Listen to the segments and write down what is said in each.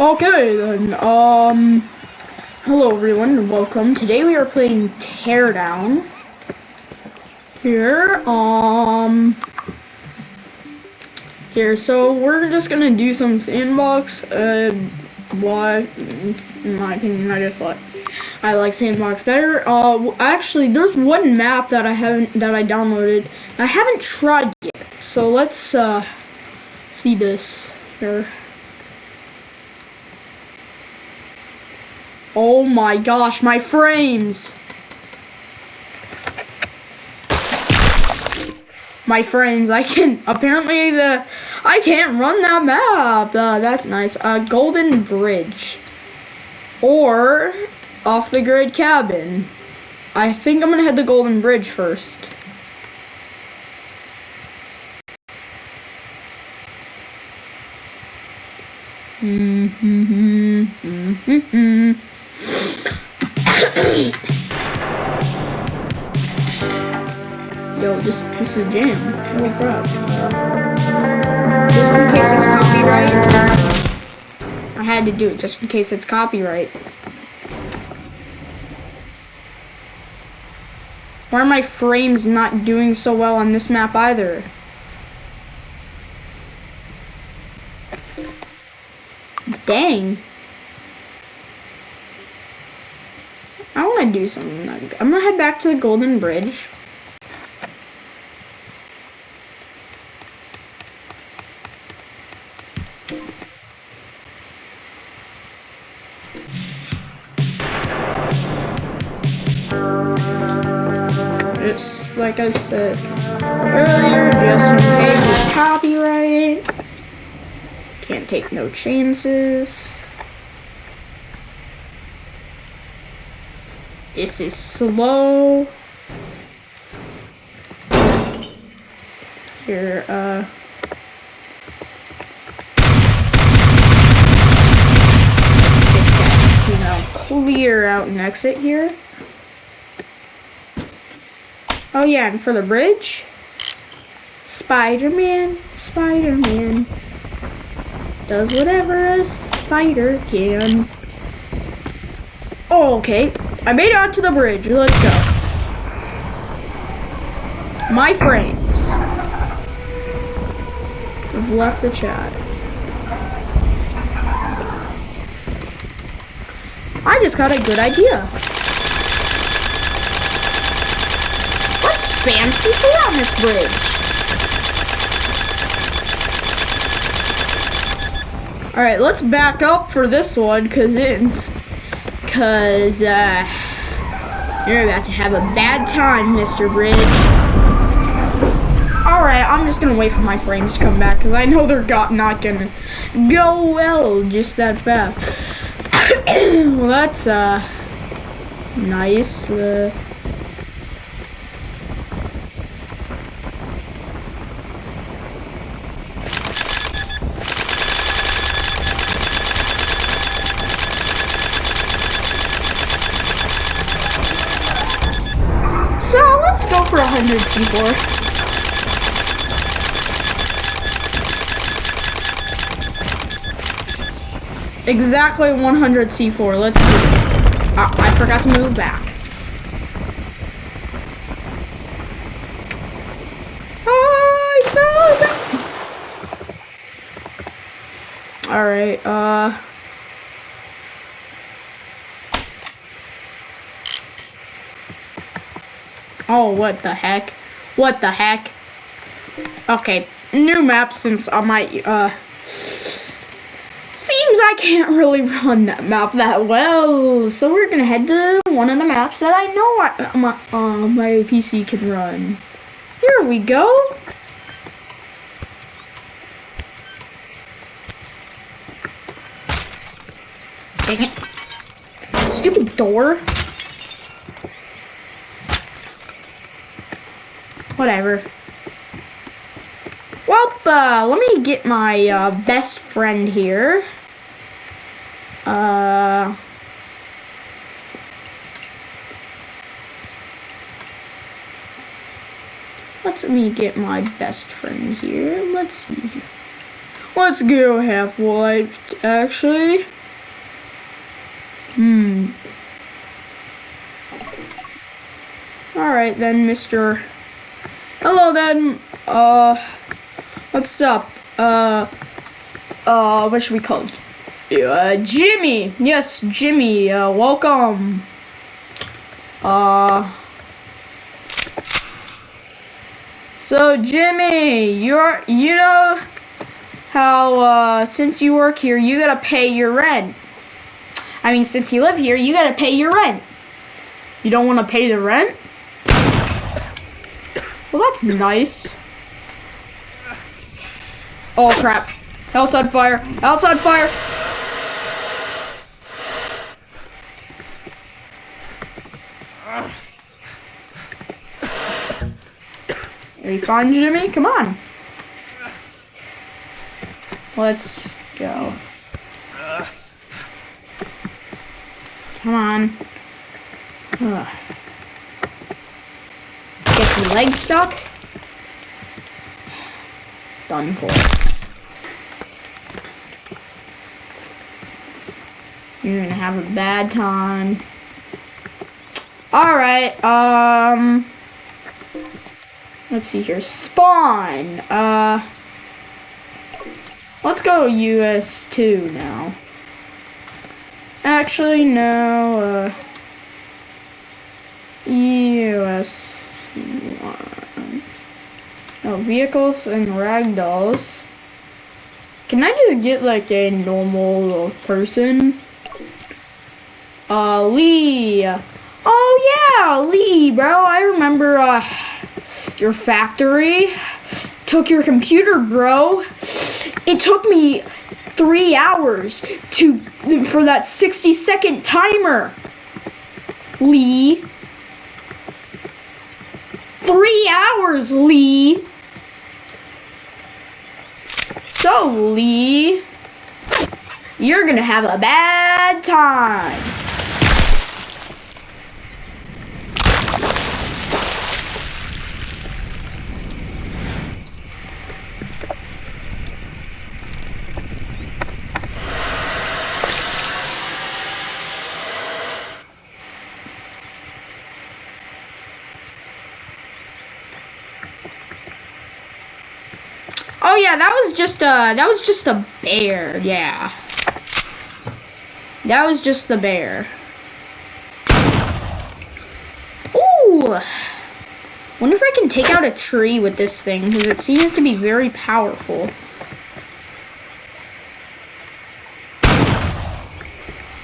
Okay then, hello everyone and welcome. Today we are playing Teardown. So we're just gonna do some sandbox, why, in my opinion, I like sandbox better. Actually, there's one map that I downloaded, I haven't tried yet, so let's, see this here. Oh my gosh, my frames! My frames, I can't run that map. That's nice. Golden Bridge. Or Off the Grid Cabin. I think I'm gonna head to Golden Bridge first. Yo, this is a jam. Holy crap. Just in case it's copyright. I had to do it just in case it's copyright. Why are my frames not doing so well on this map either? Dang. I want to do something. I'm gonna head back to the Golden Bridge. It's like I said earlier, just in case it's copyright. Can't take no chances. This is slow. Here, let's just, clear out an exit here. Oh yeah, and for the bridge, Spider-Man does whatever a spider can. Oh, okay. I made it out to the bridge. Let's go. My frames have left the chat. I just got a good idea. Let's spam C4 on this bridge. Alright, let's back up for this one, cause you're about to have a bad time, Mr. Bridge. Alright, I'm just gonna wait for my frames to come back, cause I know they're not gonna go well just that fast. Well, that's, nice, So let's go for 100 C4. Exactly 100 C4. Let's do it. I forgot to move back. I fell back. Alright, oh, what the heck? What the heck? Okay, new map since I might, seems I can't really run that map that well. So we're gonna head to one of the maps that I know my PC can run. Here we go. Dang it. Stupid door. Whatever. Well, let me get my best friend here. Let me get my best friend here. Let's see. Let's go Half-Life, actually. Alright then, Mr. Hello then. What's up? What should we call you? Jimmy. Yes, Jimmy. Welcome. So Jimmy, you know how, since you work here, you gotta pay your rent. I mean, since you live here, you gotta pay your rent. You don't wanna pay the rent? Well, that's nice. Oh crap. House on fire. House on fire. Are you fine, Jimmy? Come on. Let's go. Come on. Get your leg stuck. Done for. You're gonna have a bad time. Alright, let's see here. Spawn. Let's go US2 now. Actually, no, US1. No, vehicles and ragdolls. Can I just get like a normal person? Lee. Oh yeah, Lee, bro. I remember, your factory. Took your computer, bro. It took me 3 hours for that 60-second timer. Lee. 3 hours, Lee. So, Lee, you're gonna have a bad time. Oh yeah, that was just a bear, yeah. That was just the bear. Ooh! Wonder if I can take out a tree with this thing, because it seems to be very powerful.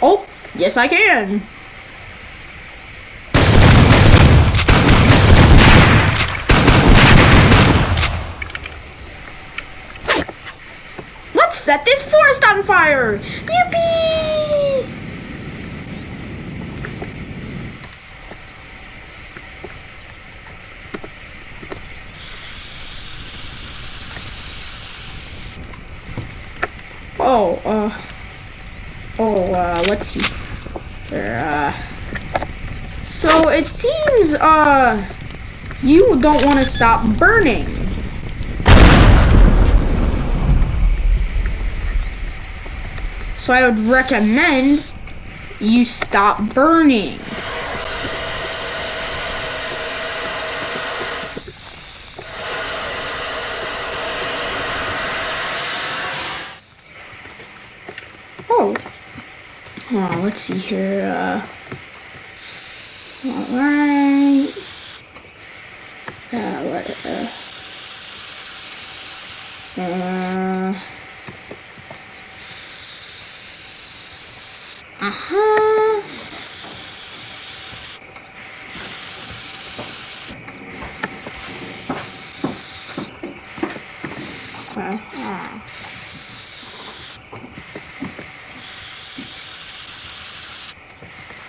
Oh, yes I can. Let's set this forest on fire! Yippee! Let's see. So it seems, you don't want to stop burning. So I would recommend you stop burning. Oh, let's see here. Alright.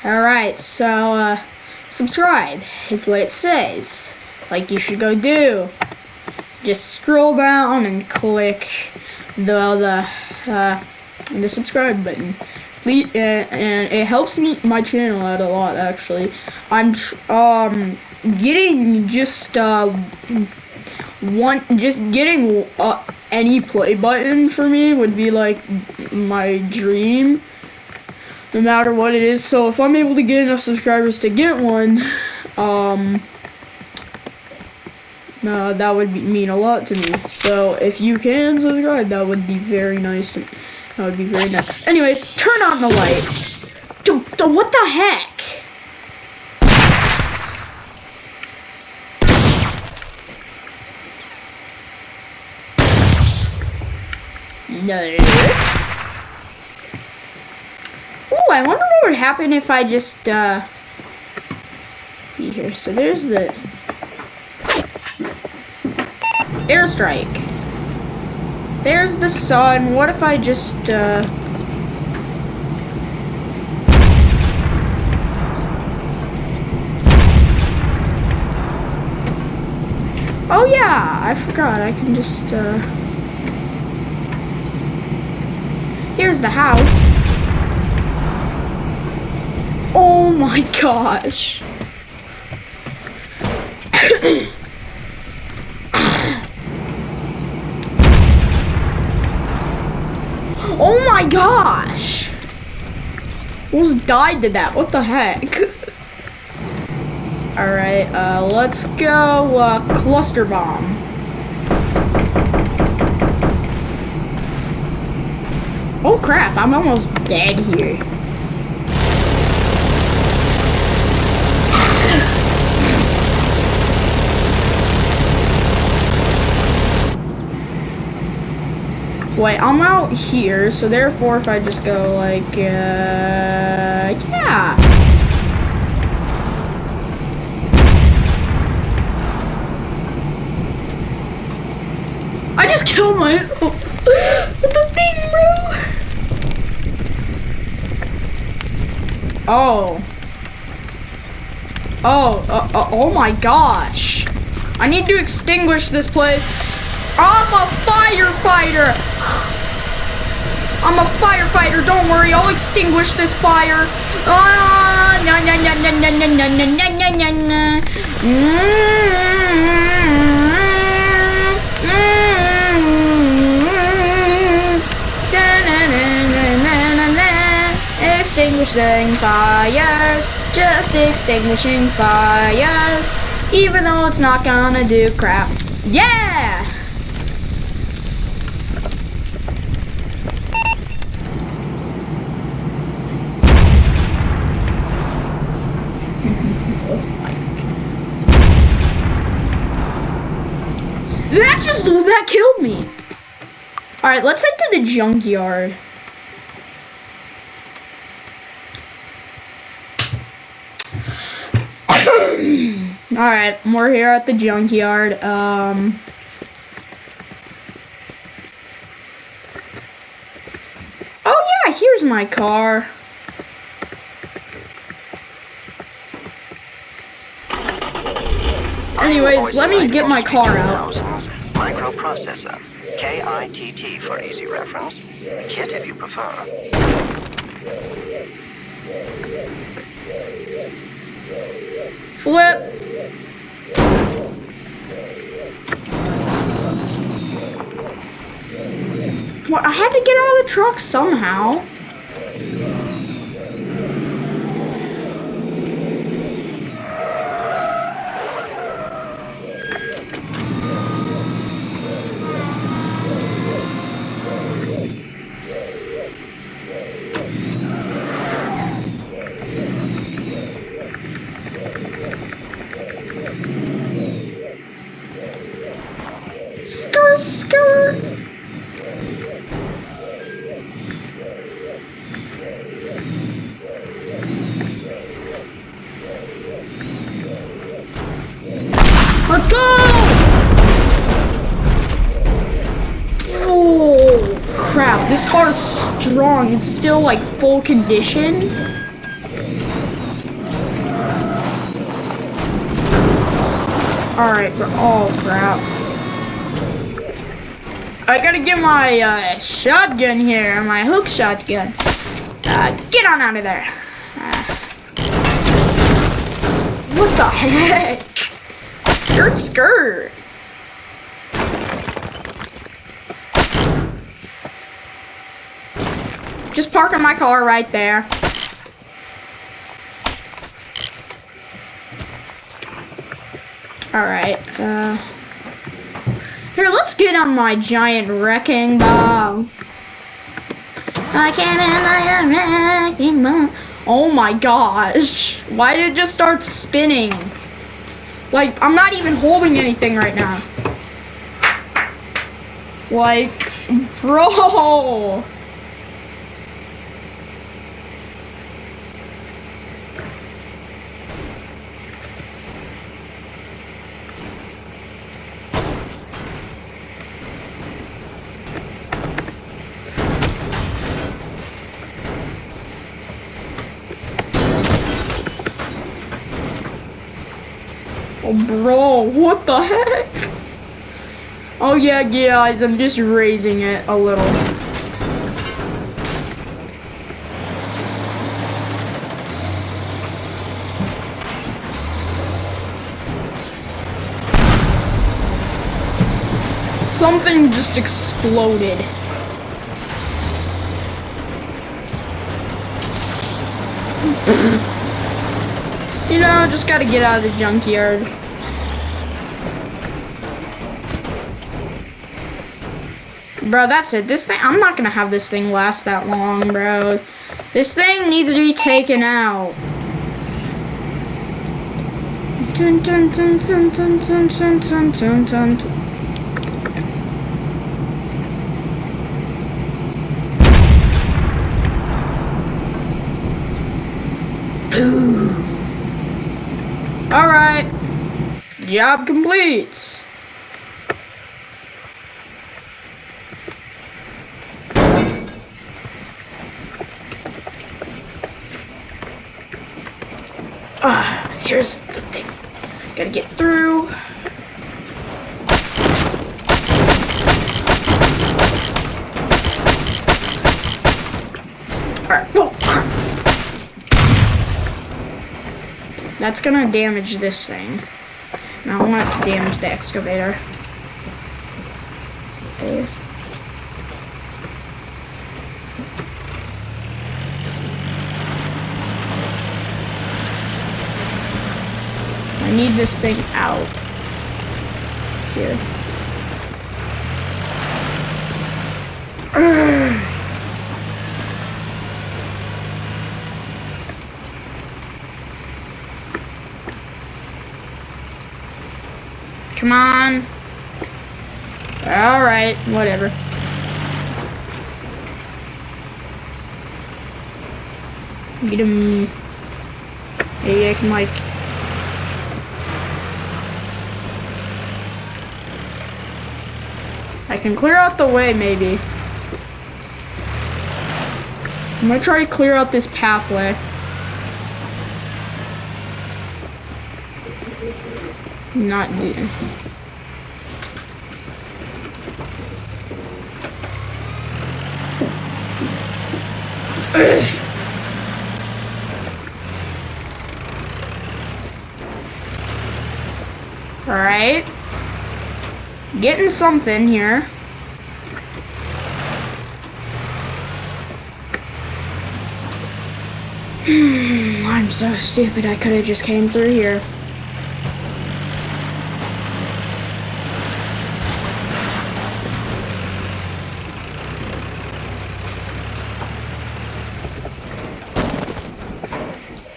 Alright, so, subscribe is what it says. Like you should go do. Just scroll down and click the subscribe button. Please, and it helps my channel out a lot, actually. I'm, getting just getting any play button for me would be like my dream. no matter what it is. So if I'm able to get enough subscribers to get one, that would mean a lot to me. So if you can subscribe, that would be very nice to me. That would be very nice. Anyways, turn on the light. Dude, what the heck? No. Ooh, I wonder what would happen if I just, see here. So there's the airstrike. There's the sun. What if I just, oh yeah, I forgot. I can just, here's the house. Oh my gosh. Oh my gosh. Almost died to that. What the heck? Alright, let's go, cluster bomb. Oh crap, I'm almost dead here. Wait, I'm out here, so therefore if I just go like, yeah. I just killed myself with the thing, bro. Oh my gosh. I need to extinguish this place. I'm a firefighter. I'm a firefighter. Don't worry, I'll extinguish this fire. Extinguishing fires, just extinguishing fires, even though it's not gonna do crap. Yeah! That killed me. All right, let's head to the junkyard. All right, we're here at the junkyard. Oh yeah, here's my car. Anyways, let me get my car out. Microprocessor, KITT for easy reference. Kit if you prefer. Flip. Well, I had to get out of the truck somehow. Skirt. Let's go! Oh, crap. This car is strong. It's still like full condition. Alright, oh crap. I gotta get my shotgun here, my hook shotgun. Get on out of there. What the heck? Skirt. Just parking my car right there. Alright, here, let's get on my giant wrecking ball. I can't handle your wrecking ball. Oh my gosh. Why did it just start spinning? Like, I'm not even holding anything right now. Like, bro. Oh, bro, what the heck? Oh yeah, guys, I'm just raising it a little. Something just exploded. You know, just gotta get out of the junkyard. Bro, that's it. This thing, I'm not gonna have this thing last that long, bro. This thing needs to be taken out. Dun, dun, dun, dun, dun, dun, dun, dun, dun, dun, dun. Alright. Job complete. Here's the thing. Gotta get through. Alright, whoa. That's gonna damage this thing. And I want it to damage the excavator. Okay. I need this thing out. Here. Come on. Alright, whatever. Get him. Maybe I can like... I can clear out the way, maybe. I'm gonna try to clear out this pathway. Not do. Alright. Getting something here. I'm so stupid. I could have just came through here.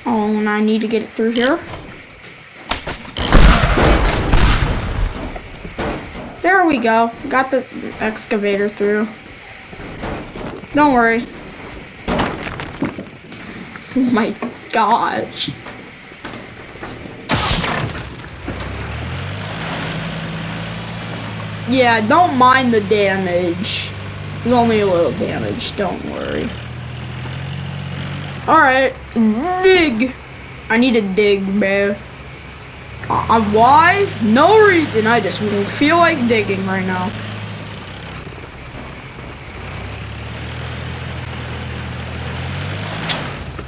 Oh, and I need to get it through here. There we go. Got the excavator through. Don't worry. Oh my gosh. Yeah, don't mind the damage. There's only a little damage, don't worry. Alright, dig. I need to dig, bro. Why? No reason. I just feel like digging right now.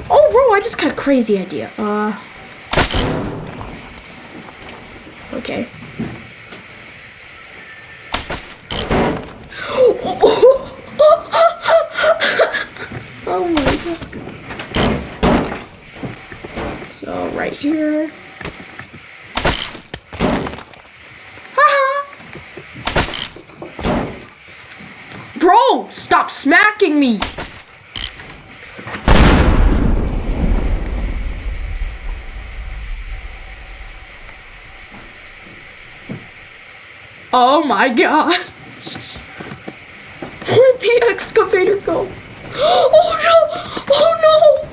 Oh, bro, I just got a crazy idea. Okay. Oh my god. So, right here. Stop smacking me! Oh my god! Where'd the excavator go? Oh no! Oh no!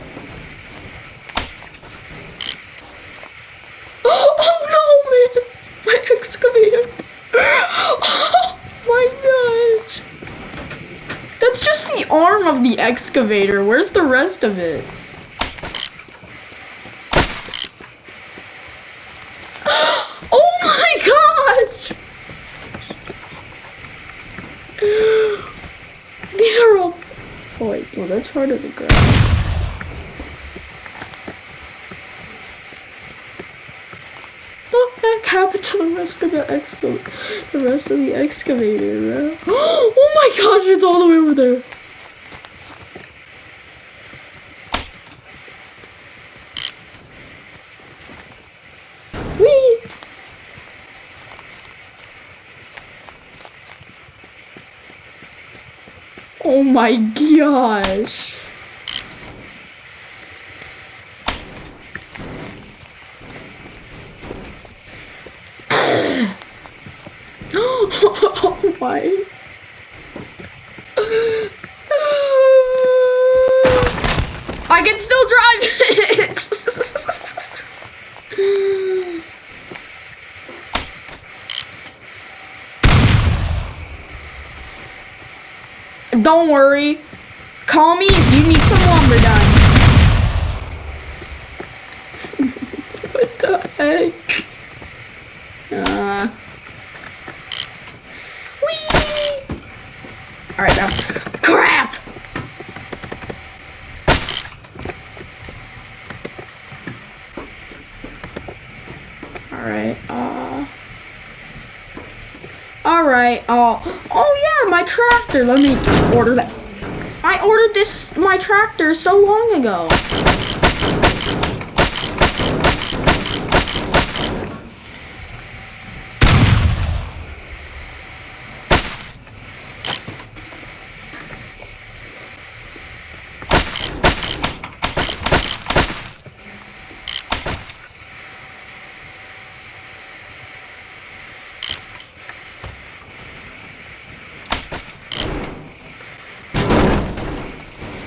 Oh no, man! My excavator! Oh my gosh! That's just the arm of the excavator. Where's the rest of it? Oh my gosh! These are all... Oh wait, well that's part of the grass. What the heck happened to the rest of the excavator, bro? Oh my gosh, it's all the way over there. Whee! Oh my gosh. Oh my. I can still drive it. Don't worry. Call me if you need some lumber done. What the heck? Whee! Alright, now. Crap! Alright, Alright, oh yeah, my tractor. Let me order that. I ordered my tractor so long ago.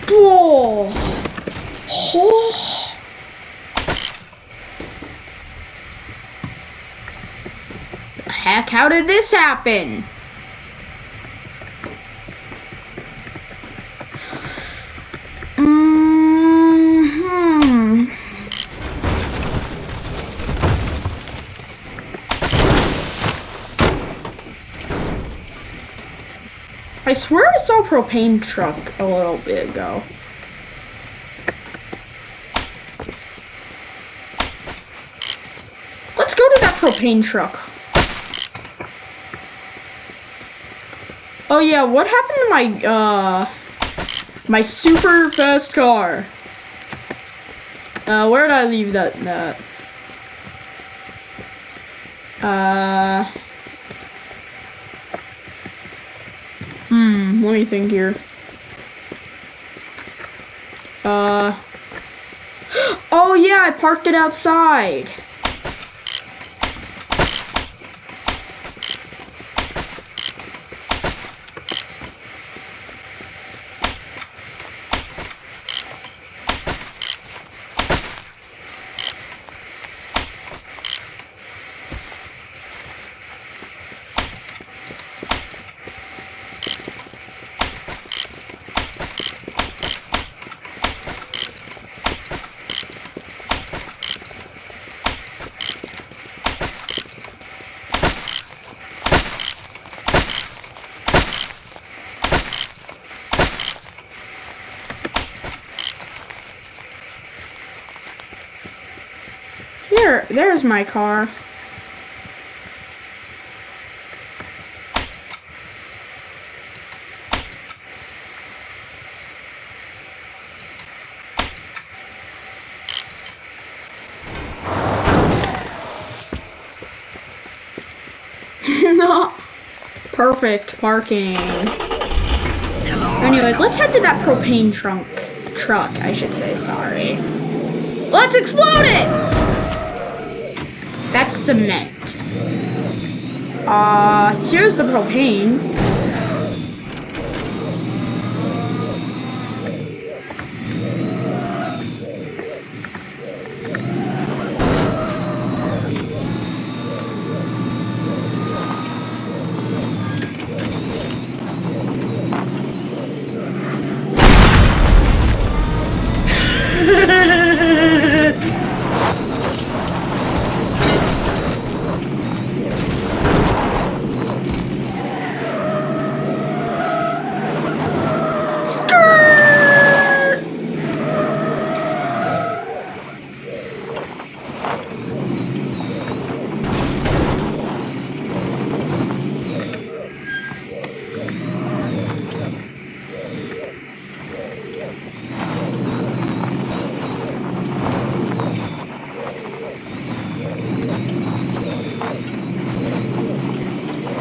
Whoa! Oh. Heck, how did this happen? I swear I saw a propane truck a little bit ago. Let's go to that propane truck. Oh yeah, what happened to my my super fast car? Where did I leave that? Let me think here. Oh yeah, I parked it outside. There's my car. No. Perfect parking. Hello, Anyways, let's head to that propane truck, I should say, sorry. Let's explode it! That's cement. Here's the propane.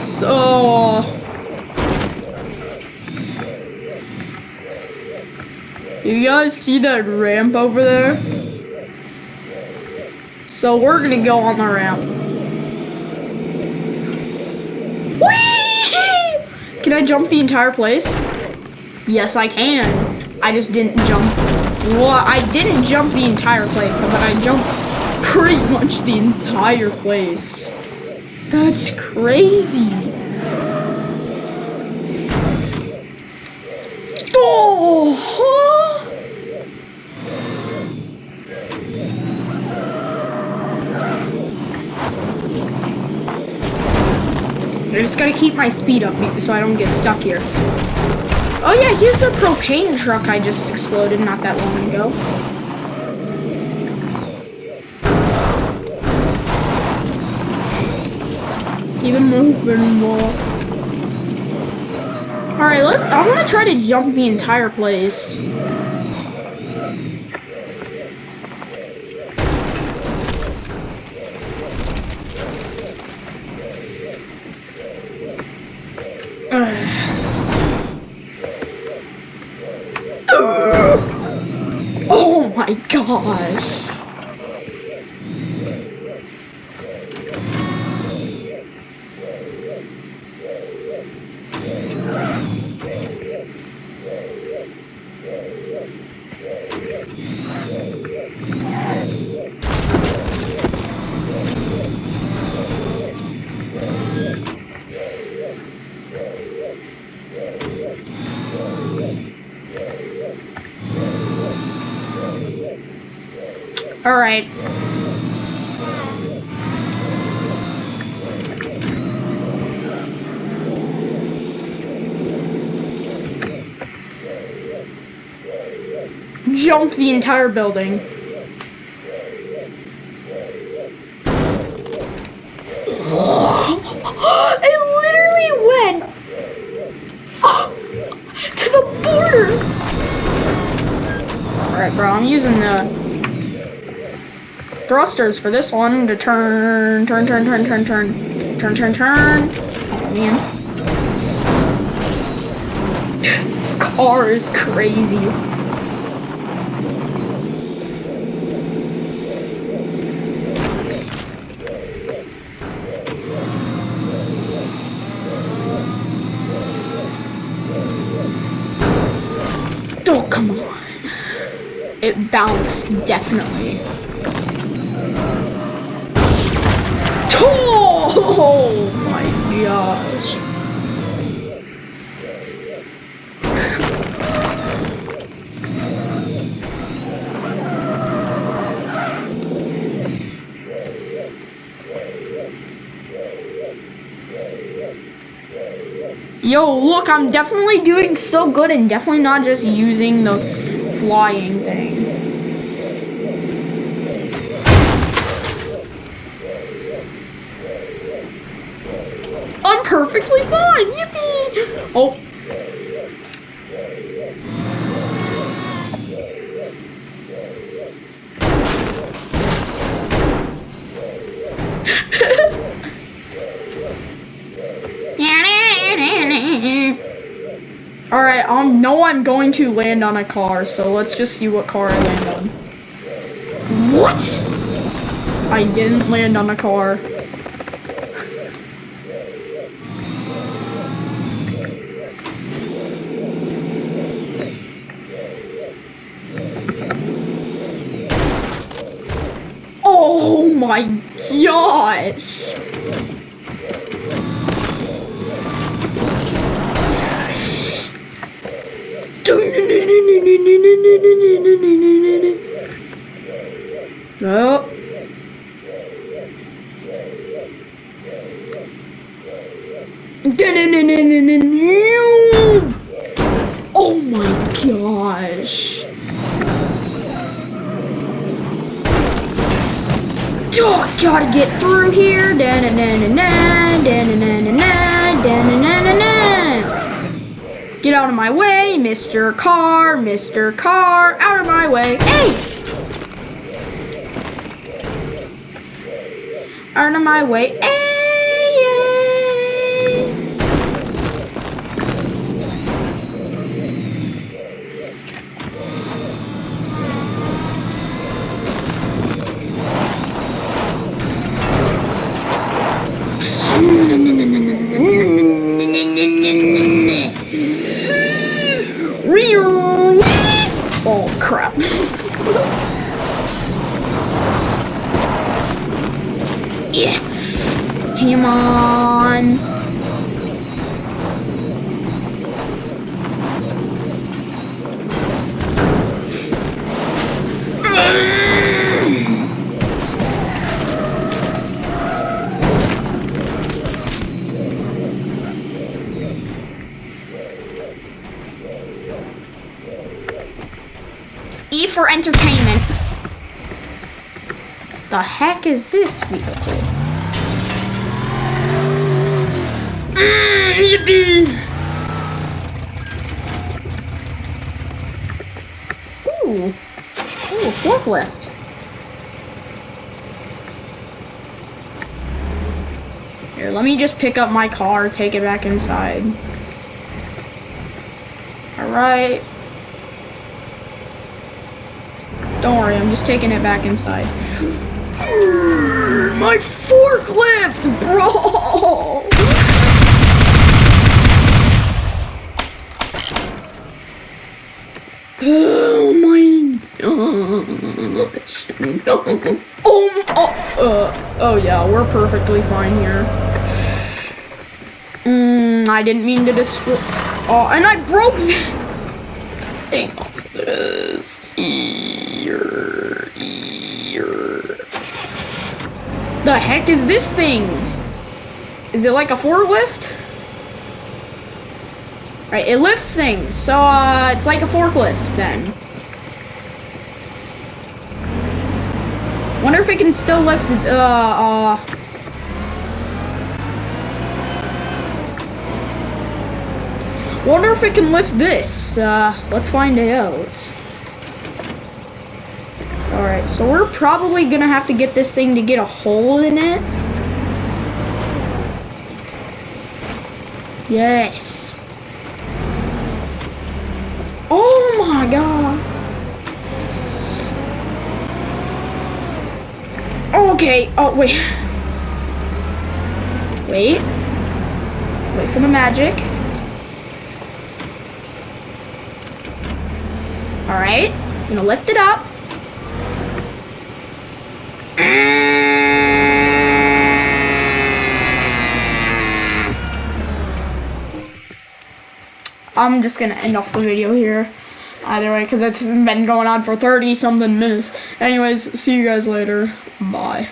So, you guys see that ramp over there? So we're gonna go on the ramp. Whee! Can I jump the entire place? Yes, I can. I just didn't jump. Well, I didn't jump the entire place, but I jumped pretty much the entire place. That's crazy. Oh, huh? I just gotta keep my speed up so I don't get stuck here. Oh yeah, here's the propane truck I just exploded not that long ago. Even moving more. Alright, I wanna try to jump the entire place. Oh my gosh. All right. Jump the entire building. It literally went to the border. All right, bro, I'm using the thrusters for this one to turn. Oh man, this car is crazy. Oh, come on. It bounced, definitely. Oh my gosh. Yo, look, I'm definitely doing so good and definitely not just using the flying thing. I'm perfectly fine, yippee! Oh. Alright, I'm know I'm going to land on a car, so let's just see what car I land on. What? I didn't land on a car. Oh my gosh! No. Oh my gosh. Oh, gotta get through here. Get out of my way, Mr. Car, Mr. Car, out of my way. Hey! Out of my way. Hey! Oh crap. Yeah. Come on. E for entertainment. The heck is this vehicle? Yippee! Ooh, forklift. Here, let me just pick up my car, take it back inside. All right. Don't worry, I'm just taking it back inside. My forklift, bro! Oh my gosh. Oh yeah, we're perfectly fine here. I didn't mean to destroy. Oh, and I broke the thing off this. The heck is this thing? Is it like a forklift? Right, it lifts things, so it's like a forklift then. Wonder if it can still lift it. Wonder if it can lift this. Let's find out. Alright, so we're probably gonna have to get this thing to get a hole in it. Yes. Oh my god. Okay, oh wait. Wait for the magic. Alright, I'm gonna lift it up. I'm just gonna end off the video here either way because it's been going on for 30 something minutes. Anyways, see you guys later. Bye.